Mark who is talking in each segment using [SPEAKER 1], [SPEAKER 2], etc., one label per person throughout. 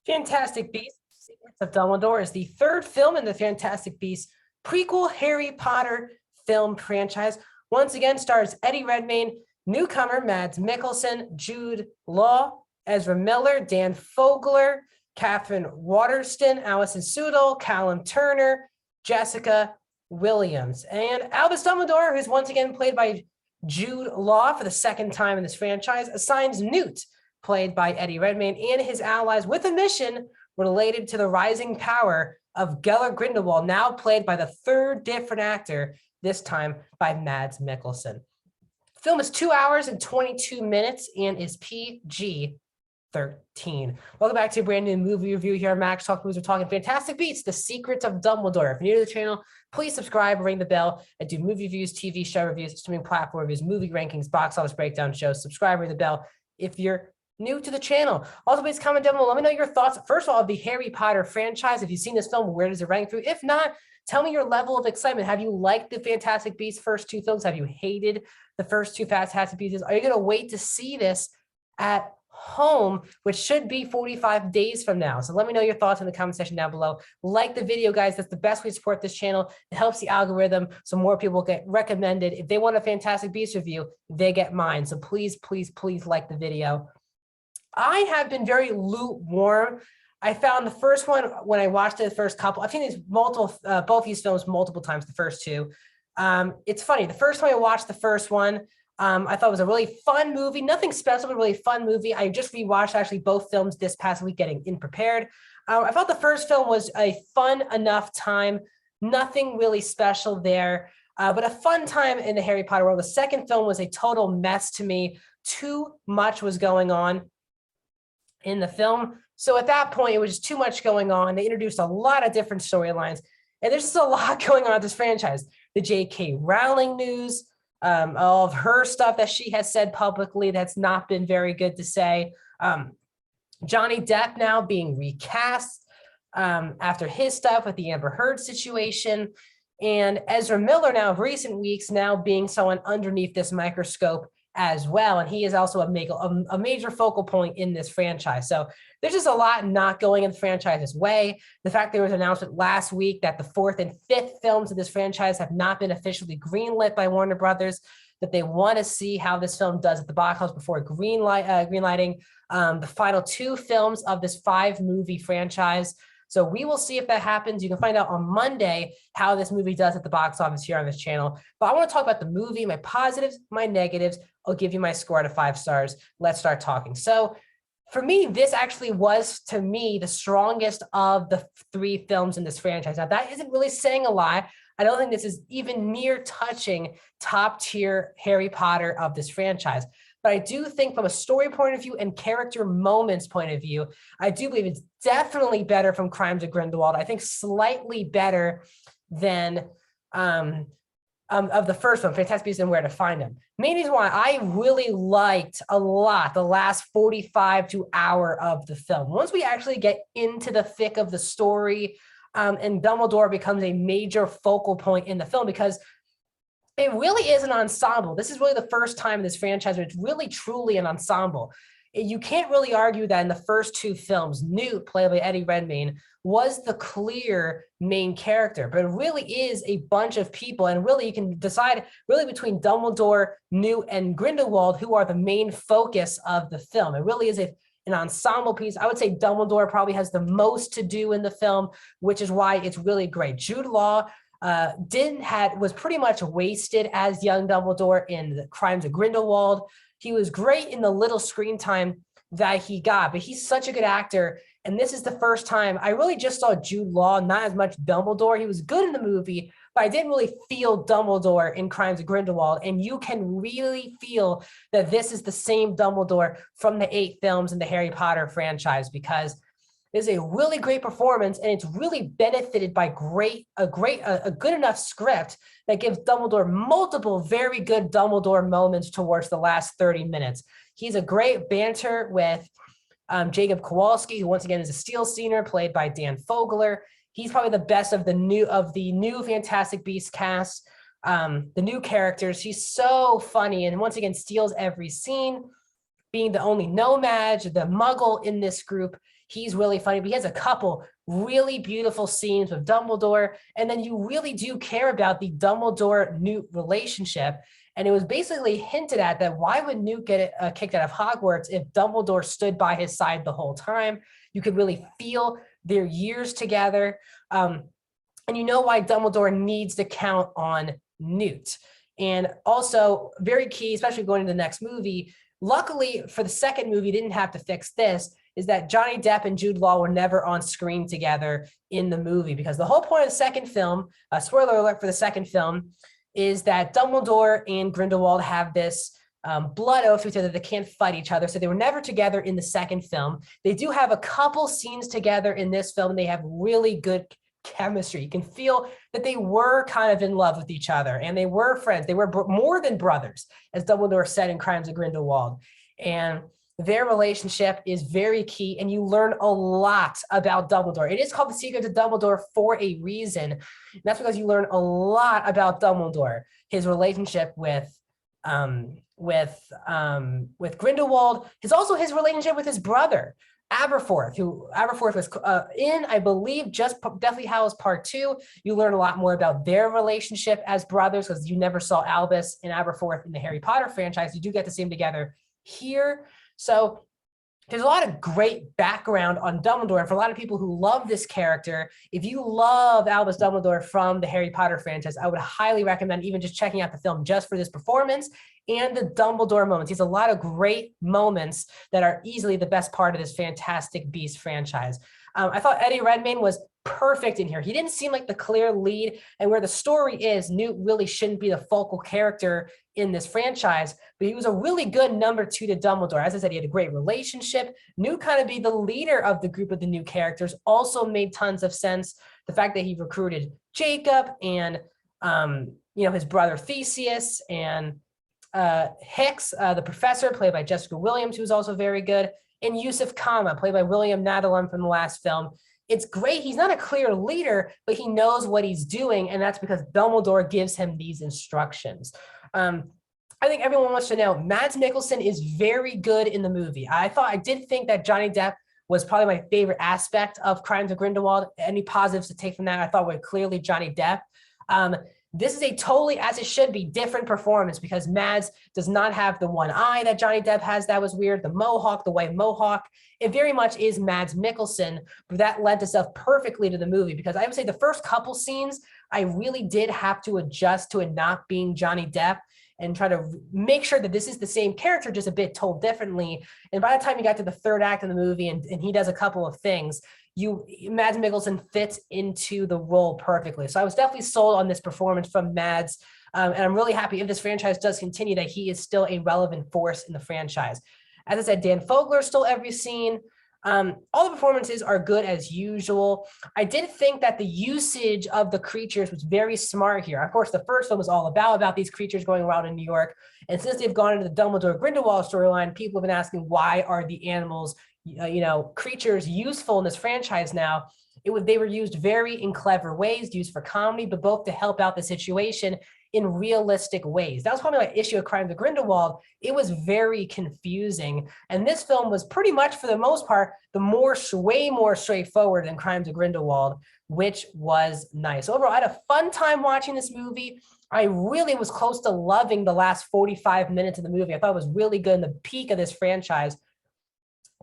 [SPEAKER 1] Fantastic Beasts: Secrets of Dumbledore is the third film in the Fantastic Beasts prequel Harry Potter film franchise. Once again, stars Eddie Redmayne, newcomer Mads Mikkelsen, Jude Law, Ezra Miller, Dan Fogler, Catherine Waterston, Allison Sudol, Callum Turner, Jessica Williams, and Albus Dumbledore, who's once again played by Jude Law for the second time in this franchise, assigns Newt, played by Eddie Redmayne, and his allies with a mission related to the rising power of Gellert Grindelwald, now played by the third different actor, this time by Mads Mikkelsen. The film is 2 hours and 22 minutes and is PG-13. Welcome back to a brand new movie review here on Max Talk Movies. We're talking Fantastic Beasts: The Secrets of Dumbledore. If you're new to the channel, please subscribe, ring the bell. I do movie reviews, TV show reviews, streaming platform reviews, movie rankings, box office breakdown shows. Subscribe, ring the bell if you're new to the channel. Also, please comment down below. Let me know your thoughts, first of all, of the Harry Potter franchise. If you've seen this film, where does it rank through? If not, tell me your level of excitement. Have you liked the Fantastic Beasts first two films? Have you hated the first two Fantastic Beasts? Are you going to wait to see this at home, which should be 45 days from now? So let me know your thoughts in the comment section down below. Like the video, guys. That's the best way to support this channel. It helps the algorithm so more people get recommended. If they want a Fantastic Beasts review, they get mine. So please, please, please like the video. I have been very lukewarm. I found the first one when I watched it, the first couple. I've seen these both these films multiple times. The first two. It's funny. The first time I watched the first one, I thought it was a really fun movie. Nothing special, but really fun movie. I just rewatched actually both films this past week, getting in prepared. I felt the first film was a fun enough time. Nothing really special there, but a fun time in the Harry Potter world. The second film was a total mess to me. Too much was going on in the film. So at that point, it was just too much going on. They introduced a lot of different storylines, and there's just a lot going on with this franchise. The J.K. Rowling news, all of her stuff that she has said publicly that's not been very good to say. Johnny Depp now being recast after his stuff with the Amber Heard situation, and Ezra Miller now of recent weeks now being someone underneath this microscope as well, and he is also a major focal point in this franchise. So there's just a lot not going in the franchise's way. The fact there was an announcement last week that the fourth and fifth films of this franchise have not been officially greenlit by Warner Brothers, that they want to see how this film does at the box office before greenlighting the final two films of this 5-movie franchise. So we will see if that happens. You can find out on Monday how this movie does at the box office here on this channel. But I want to talk about the movie, my positives, my negatives. I'll give you my score out of 5 stars. Let's start talking. So for me, this actually was, to me, the strongest of the 3 films in this franchise. Now, that isn't really saying a lot. I don't think this is even near touching top tier Harry Potter of this franchise. But I do think from a story point of view and character moments point of view, I do believe it's definitely better from Crimes of Grindelwald. I think slightly better than of the first one, Fantastic Beasts and Where to Find Them. Main reason why I really liked a lot the last 45 to hour of the film. Once we actually get into the thick of the story, and Dumbledore becomes a major focal point in the film, because it really is an ensemble. This is really the first time in this franchise where it's really truly an ensemble. You can't really argue that in the first 2 films, Newt, played by Eddie Redmayne, was the clear main character, but it really is a bunch of people, and really you can decide really between Dumbledore, Newt, and Grindelwald, who are the main focus of the film. It really is an ensemble piece. I would say Dumbledore probably has the most to do in the film, which is why it's really great. Jude Law was pretty much wasted as young Dumbledore in the Crimes of Grindelwald. He was great in the little screen time that he got, but he's such a good actor. And this is the first time I really just saw Jude Law, not as much Dumbledore. He was good in the movie, but I didn't really feel Dumbledore in Crimes of Grindelwald. And you can really feel that this is the same Dumbledore from the 8 films in the Harry Potter franchise, because it's a really great performance, and it's really benefited by a good enough script that gives Dumbledore multiple very good Dumbledore moments towards the last 30 minutes. He's a great banter with Jacob Kowalski, who once again is a Steel Senior, played by Dan Fogler. He's probably the best of the new Fantastic Beasts cast, the new characters. He's so funny, and once again steals every scene, being the only nomad, the muggle in this group. He's really funny, but he has a couple really beautiful scenes with Dumbledore. And then you really do care about the Dumbledore-Newt relationship. And it was basically hinted at that why would Newt get kicked out of Hogwarts if Dumbledore stood by his side the whole time? You could really feel their years together. And you know why Dumbledore needs to count on Newt. And also very key, especially going into the next movie, luckily for the second movie, didn't have to fix this, is that Johnny Depp and Jude Law were never on screen together in the movie, because the whole point of the second film, spoiler alert for the second film, is that Dumbledore and Grindelwald have this blood oath to each other that they can't fight each other. So they were never together in the second film. They do have a couple scenes together in this film. They have really good chemistry. You can feel that they were kind of in love with each other and they were friends. They were more than brothers, as Dumbledore said in Crimes of Grindelwald. And their relationship is very key, and you learn a lot about Dumbledore. It is called The Secret to Dumbledore for a reason. And that's because you learn a lot about Dumbledore, his relationship with Grindelwald, also his relationship with his brother, Aberforth, who Aberforth was in, I believe, just Deathly Hallows Part 2. You learn a lot more about their relationship as brothers, because you never saw Albus and Aberforth in the Harry Potter franchise. You do get to see them together here. So there's a lot of great background on Dumbledore. And for a lot of people who love this character, if you love Albus Dumbledore from the Harry Potter franchise, I would highly recommend even just checking out the film just for this performance and the Dumbledore moments. He has a lot of great moments that are easily the best part of this Fantastic Beasts franchise. I thought Eddie Redmayne was perfect in here. He didn't seem like the clear lead, and where the story is, Newt really shouldn't be the focal character in this franchise, but he was a really good number 2 to Dumbledore. As I said, he had a great relationship. Newt kind of be the leader of the group of the new characters also made tons of sense. The fact that he recruited Jacob and his brother Theseus, and Hicks, the professor, played by Jessica Williams, who was also very good, and Yusuf Kama, played by William Nadalum from the last film. It's great. He's not a clear leader, but he knows what he's doing, and that's because Dumbledore gives him these instructions. I think everyone wants to know, Mads Mikkelsen is very good in the movie. I did think that Johnny Depp was probably my favorite aspect of Crimes of Grindelwald. Any positives to take from that, I thought were clearly Johnny Depp. This is a totally, as it should be, different performance, because Mads does not have the one eye that Johnny Depp has. That was weird. The mohawk, the white mohawk. It very much is Mads Mikkelsen, but that lent itself perfectly to the movie, because I would say the first couple scenes, I really did have to adjust to it not being Johnny Depp and try to make sure that this is the same character, just a bit told differently. And by the time you got to the third act of the movie and he does a couple of things, Mads Mikkelsen fits into the role perfectly. So I was definitely sold on this performance from Mads. And I'm really happy, if this franchise does continue, that he is still a relevant force in the franchise. As I said, Dan Fogler stole every scene. All the performances are good as usual. I did think that the usage of the creatures was very smart here. Of course, the first film was all about these creatures going around in New York. And since they've gone into the Dumbledore Grindelwald storyline, people have been asking, why are the animals, creatures useful in this franchise now? They were used very in clever ways, used for comedy, but both to help out the situation in realistic ways. That was probably my issue with Crimes of Grindelwald. It was very confusing. And this film was pretty much, for the most part, way more straightforward than Crimes of Grindelwald, which was nice. Overall, I had a fun time watching this movie. I really was close to loving the last 45 minutes of the movie. I thought it was really good in the peak of this franchise.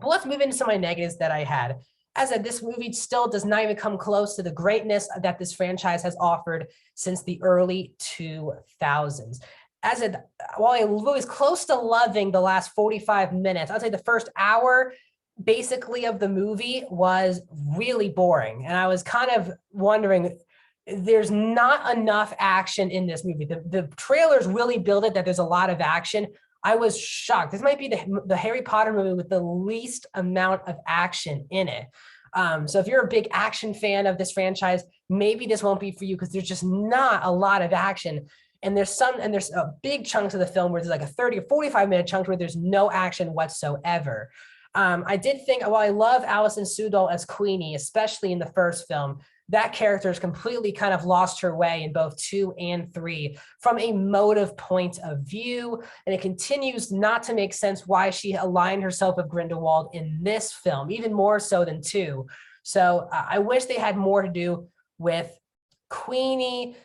[SPEAKER 1] But let's move into some of my negatives that I had. As I said, this movie still does not even come close to the greatness that this franchise has offered since the early 2000s. As I said, while I was close to loving the last 45 minutes, I'd say the first hour basically of the movie was really boring. And I was kind of wondering, there's not enough action in this movie. The trailers really build it that there's a lot of action. I was shocked. This might be the Harry Potter movie with the least amount of action in it. So if you're a big action fan of this franchise, maybe this won't be for you, because there's just not a lot of action. And there's big chunks of the film where there's like a 30 or 45 minute chunk where there's no action whatsoever. I did think, while I love Alison Sudol as Queenie, especially in the first film, that character has completely kind of lost her way in both 2 and 3 from a motive point of view. And it continues not to make sense why she aligned herself with Grindelwald in this film, even more so than 2. So I wish they had more to do with Queenie.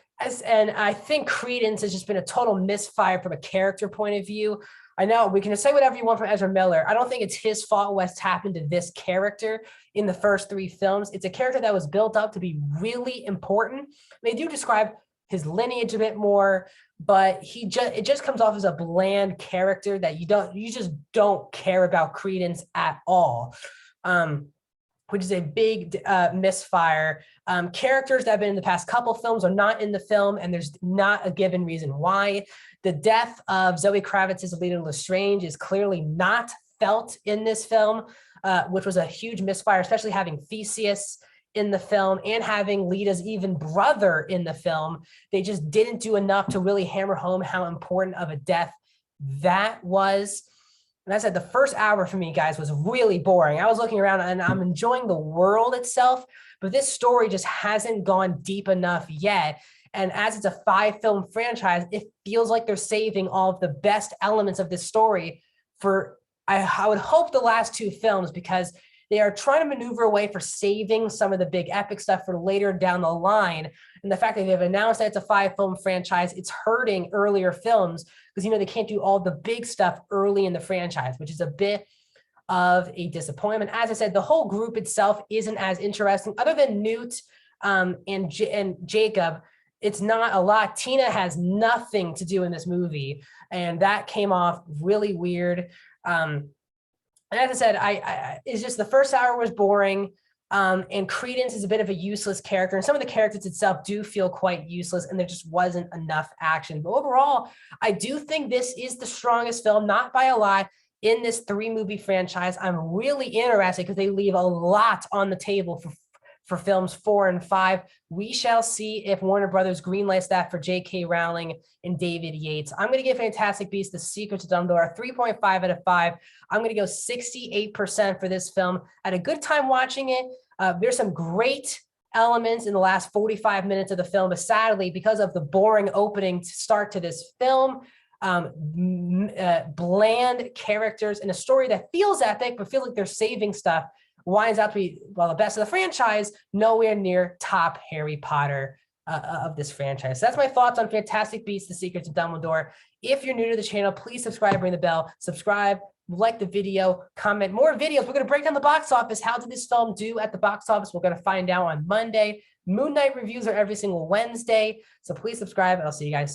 [SPEAKER 1] And I think Credence has just been a total misfire from a character point of view. I know we can say whatever you want from Ezra Miller. I don't think it's his fault what's happened to this character in the first 3 films. It's a character that was built up to be really important. They do describe his lineage a bit more, but it just comes off as a bland character that you just don't care about Credence at all. Which is a big misfire. Characters that have been in the past couple films are not in the film, and there's not a given reason why. The death of Zoe Kravitz's Lita Lestrange is clearly not felt in this film, which was a huge misfire, especially having Theseus in the film and having Lita's even brother in the film. They just didn't do enough to really hammer home how important of a death that was. And I said, the first hour for me, guys, was really boring. I was looking around and I'm enjoying the world itself, but this story just hasn't gone deep enough yet. And as it's a 5-film franchise, it feels like they're saving all of the best elements of this story for, I would hope, the last 2 films, because they are trying to maneuver away for saving some of the big epic stuff for later down the line. And the fact that they've announced that it's a 5-film franchise, it's hurting earlier films because, they can't do all the big stuff early in the franchise, which is a bit of a disappointment. As I said, the whole group itself isn't as interesting. Other than Newt and Jacob, it's not a lot. Tina has nothing to do in this movie, and that came off really weird. And as I said, it's just the first hour was boring. And Credence is a bit of a useless character, and some of the characters itself do feel quite useless, and there just wasn't enough action. But overall, I do think this is the strongest film, not by a lot, in this 3-movie franchise. I'm really interested because they leave a lot on the table for films 4 and 5. We shall see if Warner Brothers greenlights that for J.K. Rowling and David Yates. I'm going to give Fantastic Beasts: The Secrets of Dumbledore a 3.5 out of 5. I'm going to go 68% for this film. I had a good time watching it. There's some great elements in the last 45 minutes of the film, but sadly, because of the boring opening start to this film, bland characters and a story that feels epic, but feels like they're saving stuff, winds up to be, well, the best of the franchise, nowhere near top Harry Potter of this franchise. So that's my thoughts on Fantastic Beasts: The Secrets of Dumbledore. If you're new to the channel, please subscribe, ring the bell, subscribe, like the video, comment more videos. We're going to break down the box office. How did this film do at the box office? We're going to find out on Monday. Moon Knight reviews are every single Wednesday. So please subscribe, and I'll see you guys soon.